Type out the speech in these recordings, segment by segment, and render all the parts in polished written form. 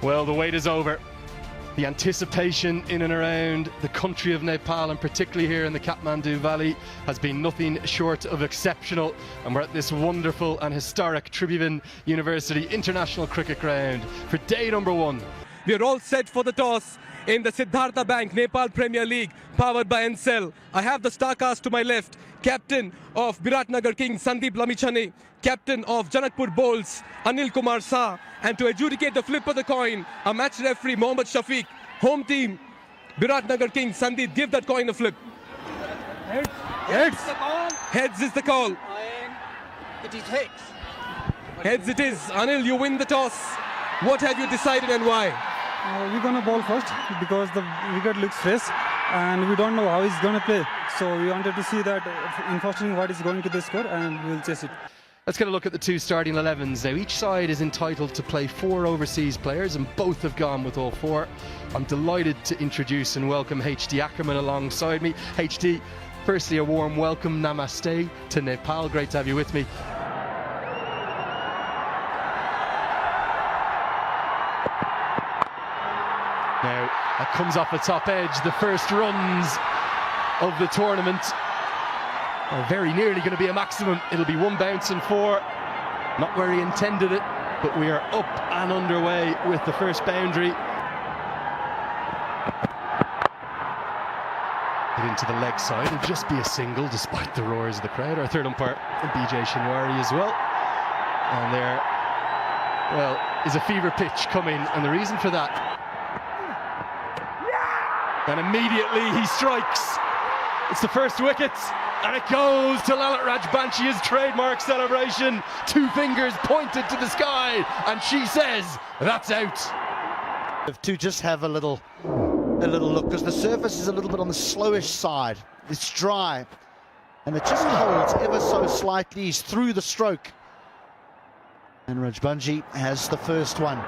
Well, the wait is over. The anticipation in and around the country of Nepal, and particularly here in the Kathmandu Valley, has been nothing short of exceptional. And we're at this wonderful and historic Tribhuvan University International Cricket Ground for day number 1. We are all set for the toss in the Siddharth Bank Nepal Premier League, powered by ncell. I have the starcast to my left, captain of BIRATNAGR Kings Sandeep Lamichhane, captain of JANAKPUR Bowls Anil Kumar Shah, and to adjudicate the flip of the coin, a match referee Mohammad Shafiq. Home team BIRATNAGR Kings, Sandeep, give that coin a flip. Heads. Heads is the call. It is heads. Heads it is. Anil, you win the toss. What have you decided and why? We're going to bowl first because the wicket looks fresh and we don't know how he's going to play. So we wanted to see that in first inning what is going to the score, and we'll chase it. Let's get a look at the two starting 11s. Now, each side is entitled to play 4 overseas players, and both have gone with all 4. I'm delighted to introduce and welcome HD Ackerman alongside me. HD, firstly a warm welcome, namaste to Nepal. Great to have you with me. Now, that comes off the top edge. The first runs of the tournament are very nearly going to be a maximum. It'll be 1 bounce and 4. Not where he intended it, but we are up and underway with the first boundary. Get into the leg side. It'll just be a single despite the roars of the crowd. Our third umpire, BJ Shinwari, as well. And there, well, is a fever pitch coming, and the reason for that. And immediately he strikes. It's the first wicket, and it goes to Lalit Rajbanshie's trademark celebration. 2 fingers pointed to the sky, and she says, that's out. To just have a little look, because the surface is a little bit on the slowish side. It's dry, and it just holds ever so slightly. He's through the stroke, and Rajbanshie has the first one.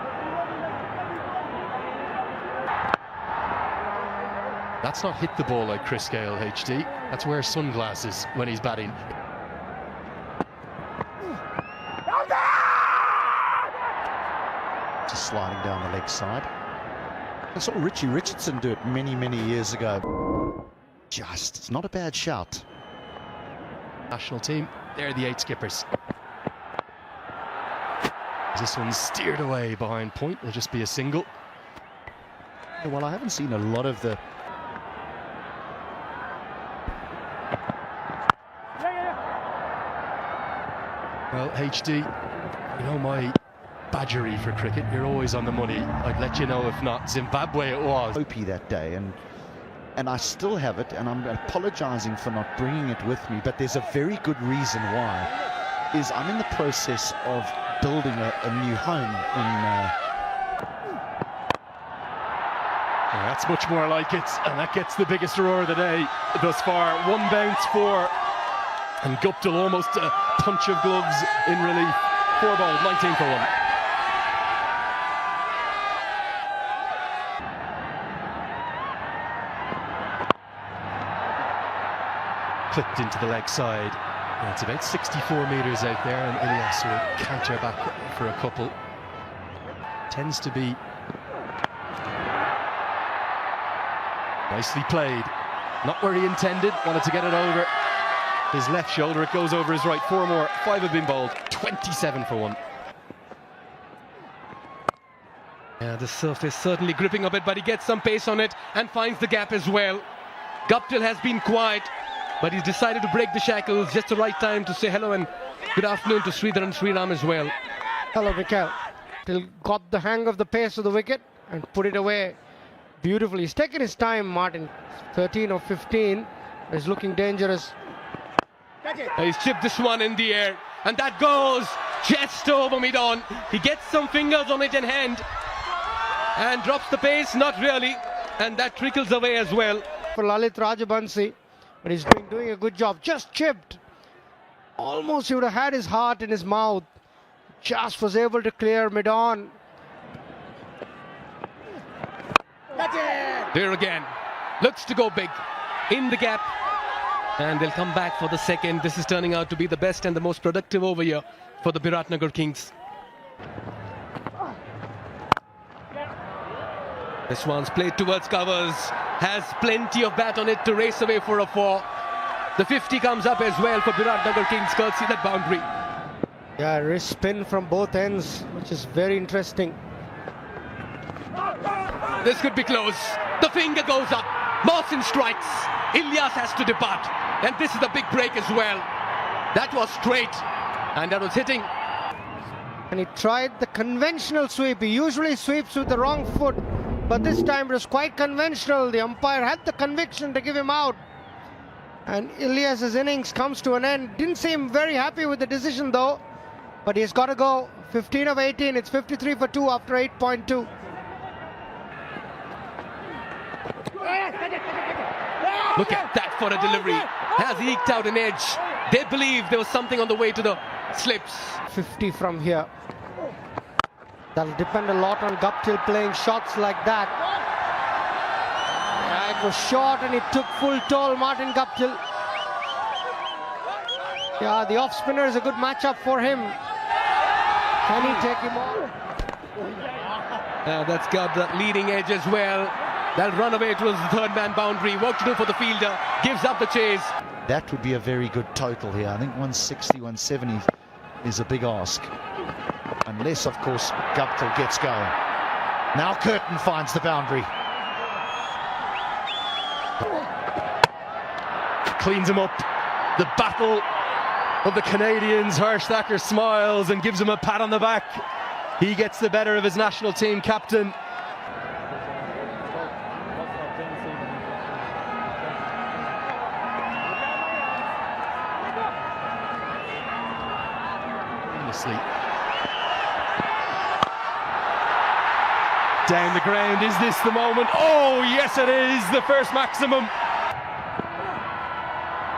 That's not hit the ball like Chris Gale, HD. That's wear sunglasses when he's batting. Just sliding down the leg side. I saw Richie Richardson do it many, many years ago. It's not a bad shout. National team, they're the 8 skippers. This one's steered away behind point. It'll just be a single. Well, I haven't seen a lot of the Well, HD, you know my badgery for cricket. You're always on the money. I'd let you know if not. Zimbabwe it was. Opie that day, and I still have it, and I'm apologizing for not bringing it with me, but there's a very good reason why. Is I'm in the process of building a new home in That's much more like it, and that gets the biggest roar of the day thus far. 1 bounce, 4, and Guptill almost a punch of gloves in relief. 4 ball, 19 for 1. Clipped into the leg side. And it's about 64 metres out there, and Ilyas will canter back for a couple. Tends to be nicely played. Not where he intended, wanted to get it over his left shoulder. It goes over his right. 4 more, 5 have been bowled. 27 for 1. Yeah, the surface certainly gripping a bit, but he gets some pace on it and finds the gap as well. Guptill has been quiet, but he's decided to break the shackles. Just the right time to say hello and good afternoon to Sridhar and Sriram as well. Hello, Mikhail. Till got the hang of the pace of the wicket and put it away beautifully. He's taken his time, Martin. 13 or 15. He's looking dangerous. He's chipped this one in the air, and that goes just over mid-on. He gets some fingers on it in hand and drops the pace, not really, and that trickles away as well. For Lalit Rajbanshie, but he's doing a good job. Just chipped. Almost he would have had his heart in his mouth. Just was able to clear mid-on. There again. Looks to go big. In the gap. And they'll come back for the second. This is turning out to be the best and the most productive over here for the BIRATNAGR Kings. This one's played towards covers, has plenty of bat on it to race away for a 4. The 50 comes up as well for BIRATNAGR Kings, courtesy that boundary. Yeah, wrist spin from both ends, which is very interesting. This could be close. The finger goes up. Mohsin strikes. Ilyas has to depart. And this is the big break as well. That was straight. And that was hitting. And he tried the conventional sweep. He usually sweeps with the wrong foot. But this time it was quite conventional. The umpire had the conviction to give him out. And Ilyas's innings comes to an end. Didn't seem very happy with the decision though. But he's got to go. 15 of 18. It's 53 for 2 after 8.2. Look at that for a delivery. Has eked out an edge. They believe there was something on the way to the slips. 50 from here. That'll depend a lot on Guptill playing shots like that. Yeah, it was short and it took full toll, Martin Guptill. Yeah, the off spinner is a good matchup for him. Can he take him on? That's got the leading edge as well. That run away towards the third man boundary. Work to do for the fielder. Gives up the chase. That would be a very good total here. I think 160, 170 is a big ask. Unless, of course, Guptill gets going. Now Curtin finds the boundary. Cleans him up. The battle of the Canadians. Harsh Thacker smiles and gives him a pat on the back. He gets the better of his national team captain. Down the ground, is this the moment? Oh yes it is, the first maximum.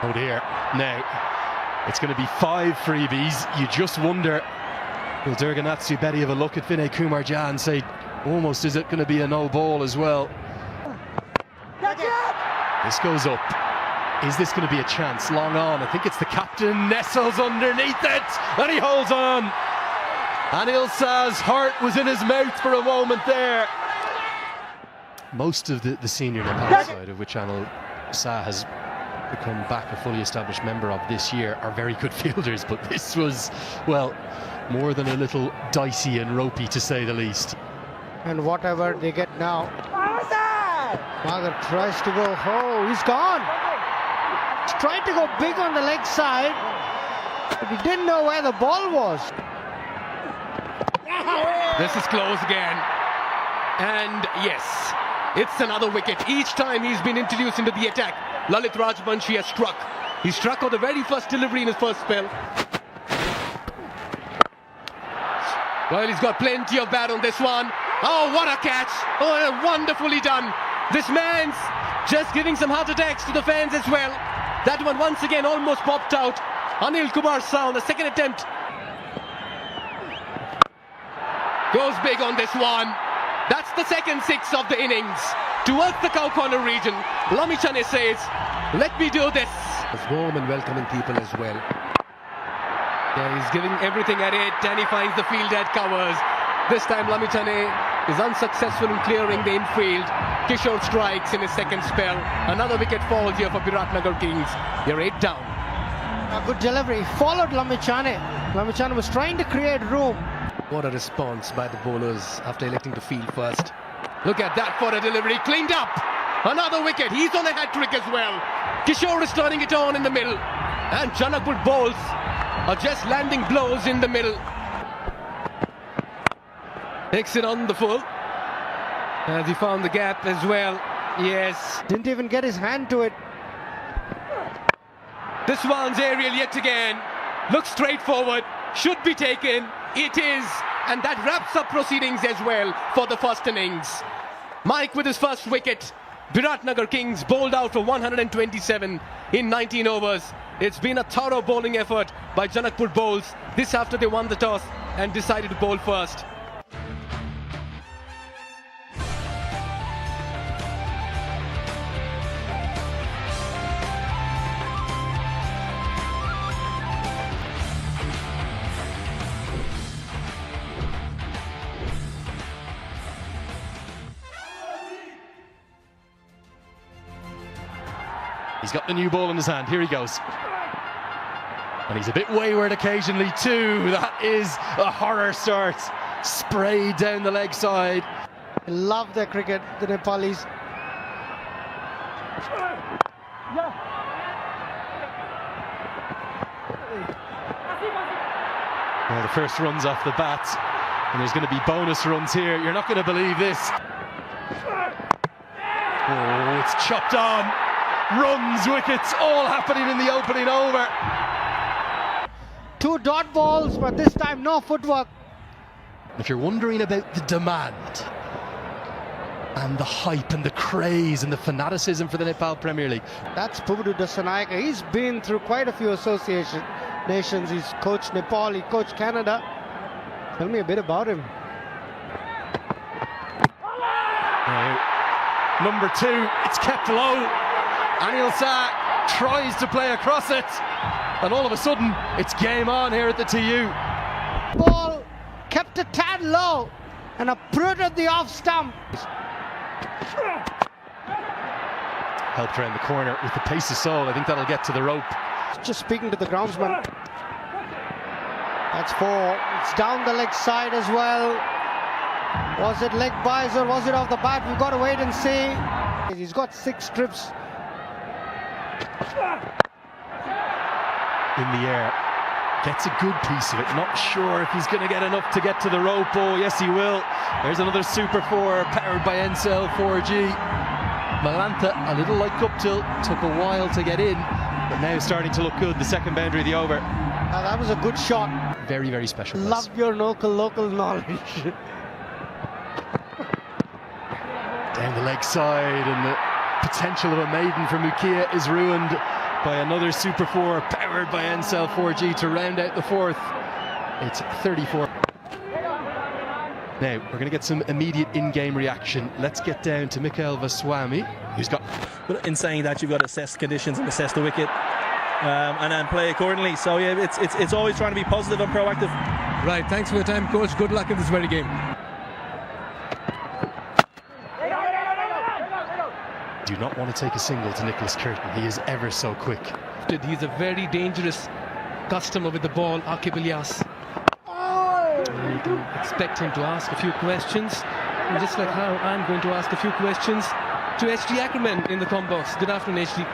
Oh dear, now it's going to be 5 freebies. You just wonder, will Durganatsu Betty have a look at Vinay Kumar Jha and say, almost is it going to be a no ball as well? This goes up. Is this going to be a chance? Long on, I think it's the captain, nestles underneath it, and he holds on. Anil Shah's heart was in his mouth for a moment there. Most of the senior Nepal side, of which Anil Shah has become back a fully established member of this year, are very good fielders, but this was, well, more than a little dicey and ropey to say the least. And whatever they get now. Magar tries to go, oh, he's gone. He's trying to go big on the leg side, but he didn't know where the ball was. This is close again. And yes, it's another wicket. Each time he's been introduced into the attack, Lalit Rajbanshi has struck. He struck on the very first delivery in his first spell. Well, he's got plenty of bat on this one. Oh, what a catch. Oh, wonderfully done. This man's just giving some heart attacks to the fans as well. That one once again almost popped out. Anil Kumar Shah on the second attempt. Goes big on this one. That's the second 6 of the innings. Towards the cow corner region, Lamichhane says, let me do this. It's warm and welcoming people as well. Yeah, he's giving everything at it and he finds the field at covers. This time Lamichhane is unsuccessful in clearing the infield. Kishore strikes in his second spell. Another wicket falls here for BIRATNAGR Kings. They're 8 down. A good delivery. Followed Lamichhane. Lamichhane was trying to create room. What a response by the bowlers after electing to field first. Look at that for a delivery. Cleaned up. Another wicket. He's on a hat-trick as well. Kishore is turning it on in the middle. And Janakpur bowls are just landing blows in the middle. Takes it on the full. As he found the gap as well. Yes. Didn't even get his hand to it. This one's aerial yet again. Looks straightforward. Should be taken. It is. And that wraps up proceedings as well for the first innings. Mike with his first wicket. BIRATNAGR Kings bowled out for 127 in 19 overs. It's been a thorough bowling effort by Janakpur bowls. This after they won the toss and decided to bowl first. He's got the new ball in his hand. Here he goes. And he's a bit wayward occasionally too. That is a horror start. Sprayed down the leg side. They love their cricket, the Nepalis. Well, the first run's off the bat, and there's going to be bonus runs here. You're not going to believe this. Oh, it's chopped on. Runs, wickets, all happening in the opening over. 2 dot balls, but this time no footwork. If you're wondering about the demand and the hype and the craze and the fanaticism for the Nepal Premier League, That's Pubudu Dasanayake. He's been through quite a few association nations. He's coached Nepal, he coached Canada. Tell me a bit about him. number 2, it's kept low. Anil Shah tries to play across it, and all of a sudden it's game on here at the TU. Ball kept a tad low and uprooted the off stump. Helped around the corner with the pace of soul. I think that'll get to the rope. Just speaking to the groundsman. That's 4. It's down the leg side as well. Was it leg buys or was it off the bat? We've got to wait and see. He's got 6 trips. In the air, gets a good piece of it. Not sure if he's going to get enough to get to the rope. Oh, yes, he will. There's another Super 4 powered by ncell 4G. Malantha, a little like Guptill, took a while to get in, but now starting to look good. The second boundary of the over. Now that was a good shot. Very, very special. Love your local knowledge. Down the leg side, and the potential of a maiden for Mukia is ruined by another Super 4 powered by ncell 4G to round out the 4th. It's 34. Now, we're going to get some immediate in-game reaction. Let's get down to Mikhail Vaswamy, who's got... But in saying that, you've got to assess conditions and assess the wicket and then play accordingly. So, yeah, it's always trying to be positive and proactive. Right, thanks for your time, coach. Good luck in this very game. Do not want to take a single to Nicholas Curtin. He is ever so quick. He's a very dangerous customer with the ball, Akib Ilyas. You can expect him to ask a few questions, and just like how I'm going to ask a few questions to HD Ackerman in the com box. Good afternoon, HD.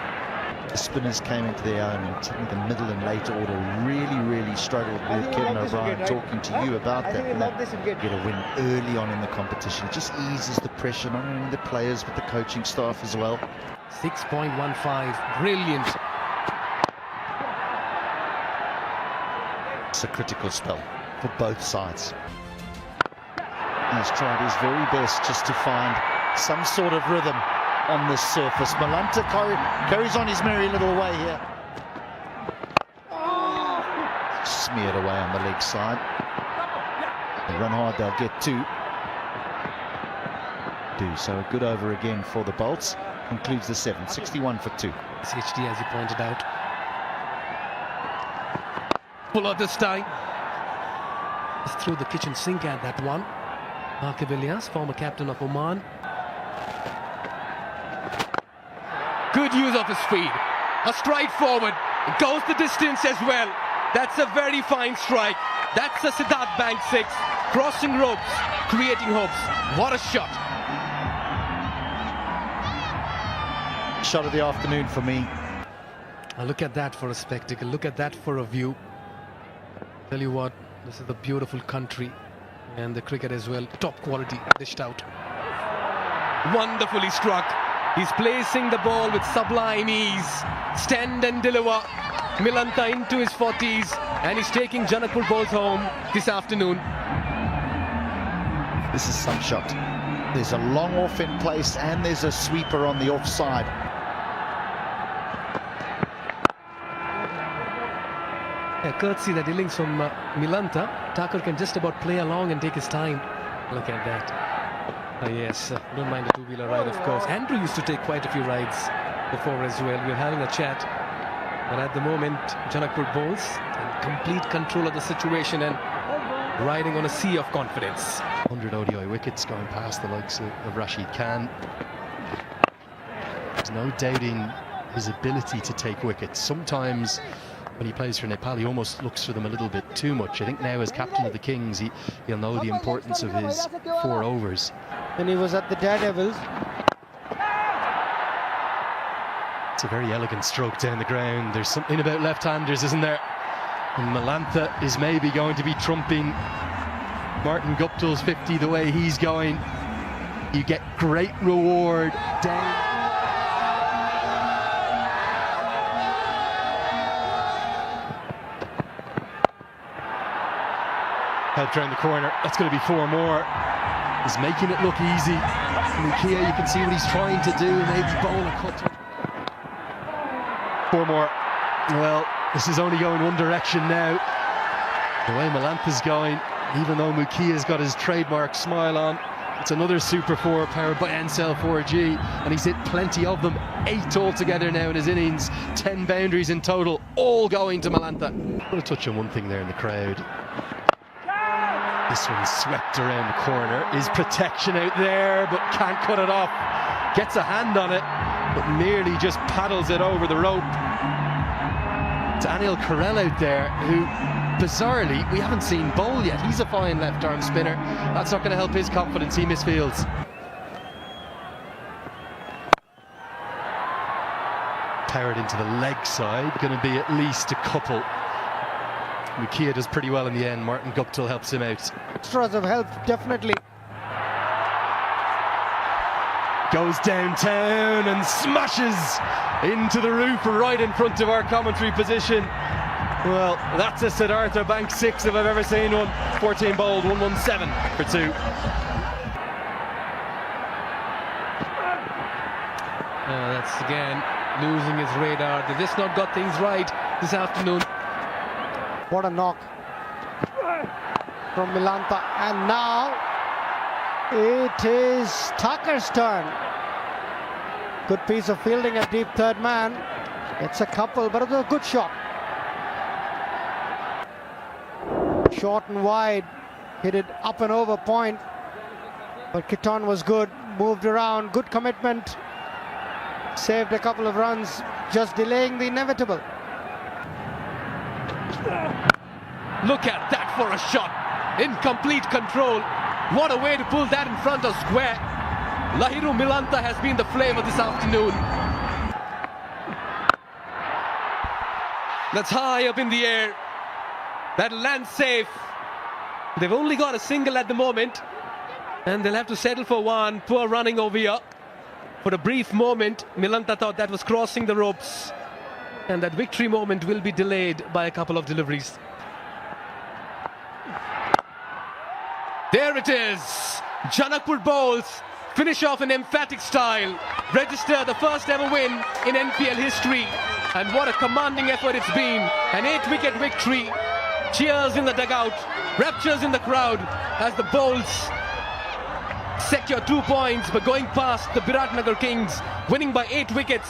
The spinners came into their own, and certainly the middle and late order really struggled with Kevin O'Brien talking to you about that. And that get a win early on in the competition. It just eases the pressure, not only the players but the coaching staff as well. 6.15, brilliant. It's a critical spell for both sides. He's tried his very best just to find some sort of rhythm on this surface. Malanta carries on his merry little way here. Smeared away on the leg side. They run hard, they'll get 2. So a good over again for the Bolts. Concludes the 7, 61 for 2. It's HD, as you pointed out. Pull out this time. Just threw the kitchen sink at that one. Akib Ilyas, former captain of Oman. Good use of his speed. A stride forward. It goes the distance as well. That's a very fine strike. That's a Siddharth Bank 6. Crossing ropes, creating hopes. What a shot. Shot of the afternoon for me. Now look at that for a spectacle. Look at that for a view. Tell you what, this is a beautiful country, and the cricket as well, top quality, dished out. Wonderfully struck. He's placing the ball with sublime ease. Stand and deliver. Milanta into his 40s, and he's taking Janakpur balls home this afternoon. This is some shot. There's a long off in place, and there's a sweeper on the offside. Yeah, courtesy that innings from Milanta. Thakur can just about play along and take his time. Look at that. Yes, don't mind the two-wheeler ride, of course. Andrew used to take quite a few rides before as well. We're having a chat. But at the moment, Janakpur bowls in complete control of the situation and riding on a sea of confidence. 100 ODI wickets going past the likes of Rashid Khan. There's no doubting his ability to take wickets. Sometimes when he plays for Nepal, he almost looks for them a little bit too much. I think now as captain of the Kings, he'll know the importance of his 4 overs. When he was at the Daredevils. It's a very elegant stroke down the ground. There's something about left-handers, isn't there? And Malantha is maybe going to be trumping Martin Guptill's 50 the way he's going. You get great reward down. Helped round the corner. That's going to be 4 more. He's making it look easy. Mukia, you can see what he's trying to do. Maybe bowl a cut. 4 more. Well, this is only going one direction now. The way Malantha's going, even though Mukia's got his trademark smile on, it's another Super 4 powered by ncell 4G, and he's hit plenty of them. 8 altogether now in his innings, 10 boundaries in total, all going to Malantha. I'm going to touch on one thing there in the crowd. This one's swept around the corner. Is protection out there, but can't cut it off. Gets a hand on it, but merely just paddles it over the rope. It's Anil Karel out there, who, bizarrely, we haven't seen bowl yet. He's a fine left-arm spinner. That's not going to help his confidence. He misfields. Powered into the leg side. Going to be at least a couple. Mukia does pretty well in the end. Martin Guptill helps him out. Extras have helped, definitely. Goes downtown and smashes into the roof right in front of our commentary position. Well, that's a Siddharth Bank 6 if I've ever seen one. 14 bowled, 117 for 2. That's again losing his radar. They just not got things right this afternoon. What a knock from Malantha. And now it is Thakur's turn. Good piece of fielding at deep third man. It's a couple, but it was a good shot. Short and wide, hit it up and over point. But Kiton was good, moved around, good commitment. Saved a couple of runs, just delaying the inevitable. Look at that for a shot. In complete control. What a way to pull that in front of square. Lahiru Malantha has been the flavour this afternoon. That's high up in the air. That'll land safe. They've only got a single at the moment, and they'll have to settle for one. Poor running over here. For a brief moment, Malantha thought that was crossing the ropes, and that victory moment will be delayed by a couple of deliveries. There it is. Janakpur bowls finish off in emphatic style, register the first ever win in NPL history, and what a commanding effort it's been. An 8-wicket victory. Cheers in the dugout, raptures in the crowd as the bowls secure 2 points by going past the BIRATNAGR Kings, winning by 8 wickets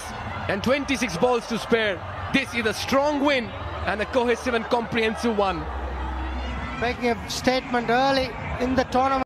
and 26 balls to spare. This is a strong win and a cohesive and comprehensive one. Making a statement early in the tournament.